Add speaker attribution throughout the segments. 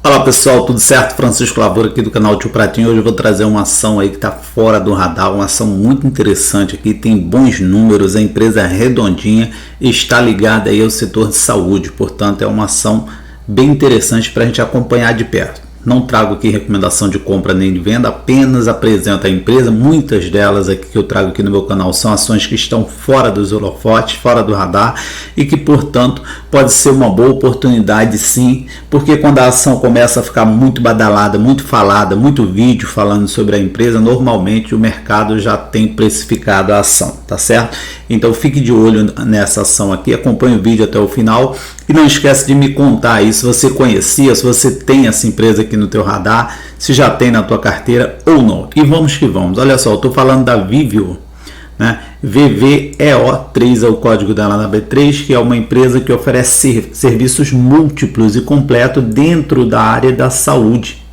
Speaker 1: Fala pessoal, tudo certo? Francisco Lavoura aqui do canal Tio Pratinho. Hoje eu vou trazer uma ação aí que está fora do radar, uma ação muito interessante aqui, tem bons números, a empresa é redondinha e está ligada aí ao setor de saúde, portanto é uma ação bem interessante para a gente acompanhar de perto. Não trago aqui recomendação de compra nem de venda, apenas apresento a empresa. Muitas delas aqui que eu trago aqui no meu canal são ações que estão fora dos holofotes, fora do radar e que, portanto, pode ser uma boa oportunidade sim, porque quando a ação começa a ficar muito badalada, muito falada, muito vídeo falando sobre a empresa, normalmente o mercado já tem precificado a ação, tá certo? Então fique de olho nessa ação aqui, acompanhe o vídeo até o final e não esquece de me contar aí se você conhecia, se você tem essa empresa aqui no teu radar, se já tem na tua carteira ou não. E vamos que vamos. Olha só, eu estou falando da Viveo, né? VVEO3 é o código dela na B3, que é uma empresa que oferece serviços múltiplos e completos dentro da área da saúde.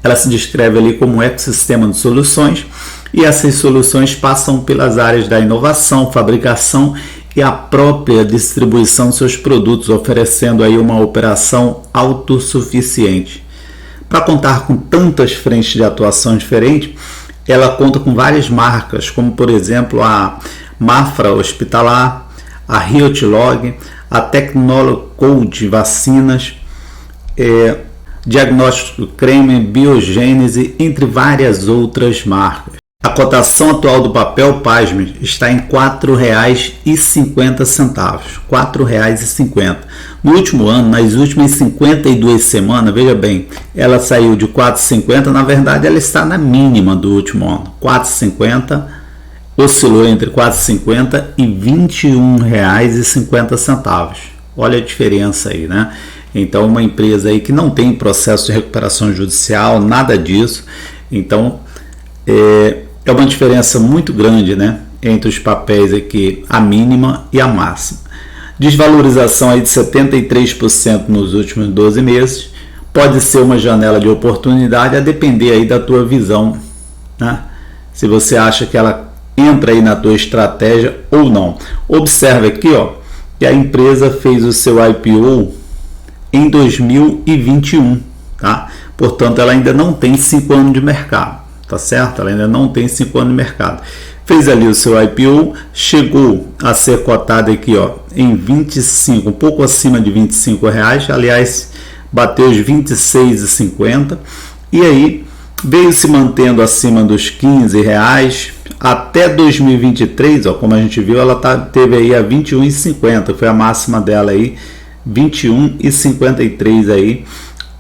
Speaker 1: Ela se descreve ali como um ecossistema de soluções e essas soluções passam pelas áreas da inovação, fabricação e a própria distribuição de seus produtos, oferecendo aí uma operação autossuficiente. Para contar com tantas frentes de atuação diferentes, ela conta com várias marcas, como por exemplo a Mafra Hospitalar, a Riotlog, a Tecnocode Vacinas, Diagnóstico Creme, Biogênese, entre várias outras marcas. A cotação atual do papel, pasme, está em R$ 4,50. R$ 4,50. No último ano, nas últimas 52 semanas, veja bem, ela saiu de R$ 4,50, na verdade ela está na mínima do último ano. R$ 4,50, oscilou entre R$ 4,50 e R$ 21,50. Olha a diferença aí, né? Então, uma empresa aí que não tem processo de recuperação judicial, nada disso. Então, é uma diferença muito grande, né, entre os papéis aqui, a mínima e a máxima. Desvalorização aí de 73% nos últimos 12 meses. Pode ser uma janela de oportunidade a depender aí da tua visão, né? Se você acha que ela entra aí na tua estratégia ou não. Observe aqui, ó, que a empresa fez o seu IPO em 2021, tá? Portanto, ela ainda não tem 5 anos de mercado, tá certo? Ela ainda não tem 5 anos de mercado. Fez ali o seu IPO, chegou a ser cotada aqui, ó, em 25, um pouco acima de R$25, aliás, bateu os R$26,50 e aí veio se mantendo acima dos R$15 até 2023, ó, como a gente viu, ela teve aí a R$21,50, foi a máxima dela aí, R$21,53 aí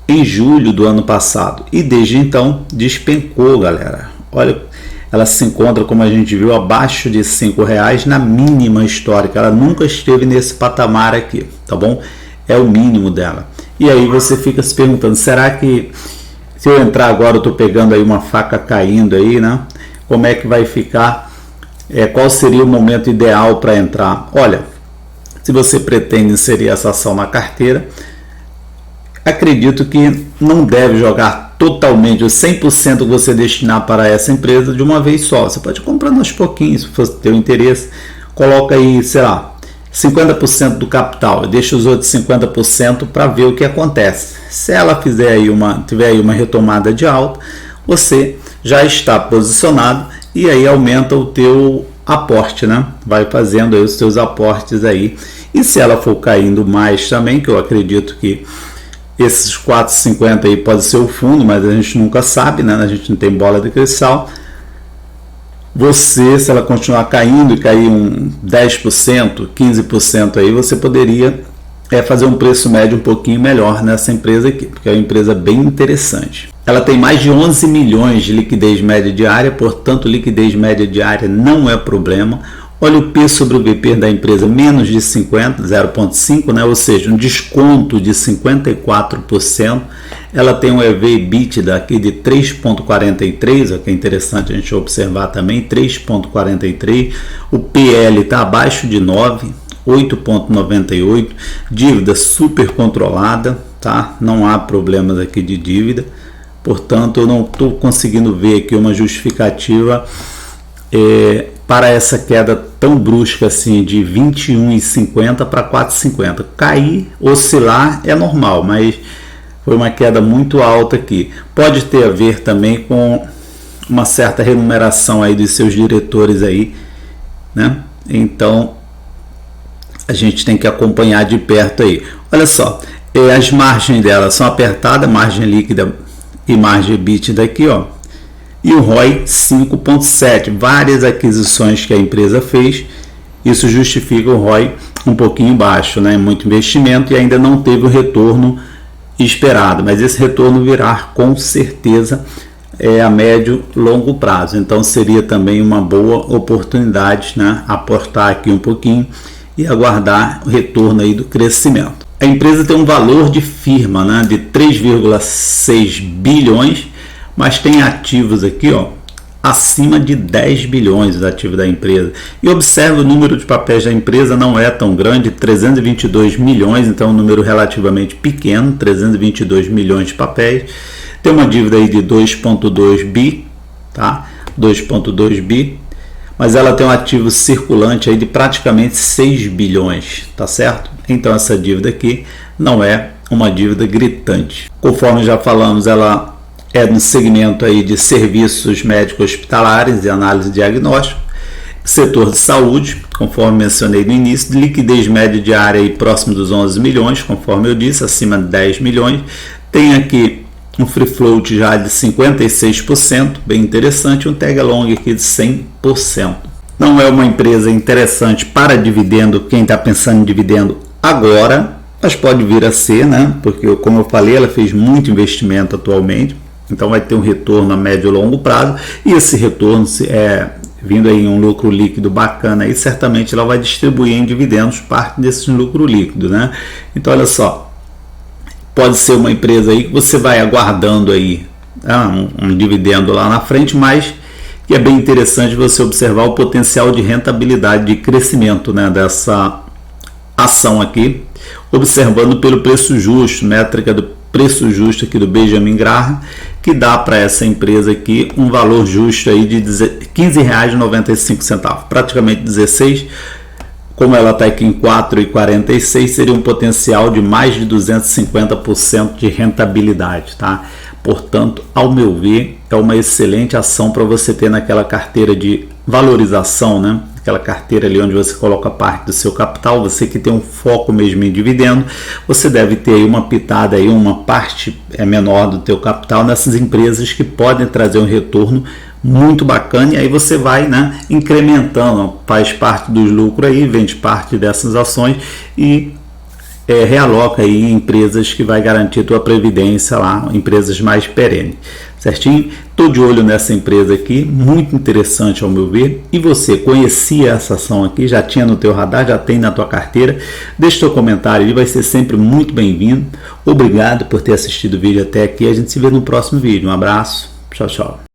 Speaker 1: em julho do ano passado, e desde então despencou, galera. Olha, ela se encontra, como a gente viu, abaixo de R$5 na mínima histórica. Ela nunca esteve nesse patamar aqui, tá bom? É o mínimo dela. E aí você fica se perguntando, será que se eu entrar agora eu tô pegando aí uma faca caindo aí, né? Como é que vai ficar? Qual seria o momento ideal para entrar? Olha, se você pretende inserir essa ação na carteira, acredito que não deve jogar totalmente os 100% que você destinar para essa empresa de uma vez só. Você pode comprar aos pouquinhos, se for ter interesse. Coloca aí, sei lá, 50% do capital e deixa os outros 50% para ver o que acontece. Se ela tiver aí uma retomada de alta, você já está posicionado e aí aumenta o teu aporte, né? Vai fazendo aí os teus aportes aí. E se ela for caindo mais também, que eu acredito que esses 4,50 aí pode ser o fundo, mas a gente nunca sabe, né? A gente não tem bola de cristal. Você, se ela continuar caindo e cair um 10%, 15% aí, você poderia fazer um preço médio um pouquinho melhor nessa empresa aqui, porque é uma empresa bem interessante. Ela tem mais de 11 milhões de liquidez média diária, portanto, liquidez média diária não é problema. Olha o P sobre o VP da empresa, menos de 50, 0,5, né? Ou seja, um desconto de 54%. Ela tem um EV/EBITDA aqui de 3,43, que é interessante a gente observar também, 3,43. O PL está abaixo de 9, 8,98. Dívida super controlada, tá? Não há problemas aqui de dívida. Portanto, eu não estou conseguindo ver aqui uma justificativa para essa queda tão brusca assim de 21,50 para 4,50. Cair, oscilar é normal, mas Foi uma queda muito alta aqui. Pode ter a ver também com uma certa remuneração aí dos seus diretores aí, né? Então a gente tem que acompanhar de perto aí. Olha só, as margens dela são apertadas, margem líquida e margem EBITDA aqui, ó. E o ROI 5,7. Várias aquisições que a empresa fez, isso justifica o ROI um pouquinho baixo, né? Muito investimento e ainda não teve o retorno esperado, mas esse retorno virá com certeza a médio e longo prazo. Então seria também uma boa oportunidade, né? Aportar aqui um pouquinho e aguardar o retorno aí do crescimento. A empresa tem um valor de firma, né, de 3,6 bilhões, mas tem ativos aqui, ó, acima de 10 bilhões os ativos da empresa. E observa o número de papéis da empresa não é tão grande, 322 milhões, então é um número relativamente pequeno, 322 milhões de papéis. Tem uma dívida aí de 2,2 bi, tá? 2,2 bi. Mas ela tem um ativo circulante aí de praticamente 6 bilhões, tá certo? Então essa dívida aqui não é uma dívida gritante. Conforme já falamos, ela é no segmento aí de serviços médicos hospitalares e análise diagnóstica, setor de saúde, conforme mencionei no início, de liquidez média diária aí próximo dos 11 milhões, conforme eu disse, acima de 10 milhões. Tem aqui um free float já de 56%, bem interessante, um tag along aqui de 100%. Não é uma empresa interessante para dividendo, quem está pensando em dividendo agora, mas pode vir a ser, né? Porque, como eu falei, ela fez muito investimento atualmente, então vai ter um retorno a médio e longo prazo, e esse retorno vindo aí um lucro líquido bacana, aí certamente ela vai distribuir em dividendos parte desse lucro líquido, né? Então, olha só, pode ser uma empresa aí que você vai aguardando aí um dividendo lá na frente, mas que é bem interessante você observar o potencial de rentabilidade, de crescimento, né, dessa ação aqui, observando pelo preço justo, métrica do preço justo aqui do Benjamin Graham, que dá para essa empresa aqui um valor justo aí de R$ 15,95, praticamente 16. Como ela está aqui em 4,46, seria um potencial de mais de 250% de rentabilidade, tá? Portanto, ao meu ver, é uma excelente ação para você ter naquela carteira de valorização, né? Aquela carteira ali onde você coloca parte do seu capital, você que tem um foco mesmo em dividendo, você deve ter aí uma pitada, aí, uma parte menor do teu capital nessas empresas que podem trazer um retorno muito bacana, e aí você vai, né, incrementando, faz parte dos lucros aí, vende parte dessas ações e realoca aí em empresas que vai garantir a tua previdência lá, empresas mais perenes, certinho? Estou de olho nessa empresa aqui, muito interessante ao meu ver. E você conhecia essa ação aqui, já tinha no teu radar, já tem na tua carteira? Deixa teu comentário, ele vai ser sempre muito bem-vindo. Obrigado por ter assistido o vídeo até aqui, a gente se vê no próximo vídeo. Um abraço, tchau, tchau.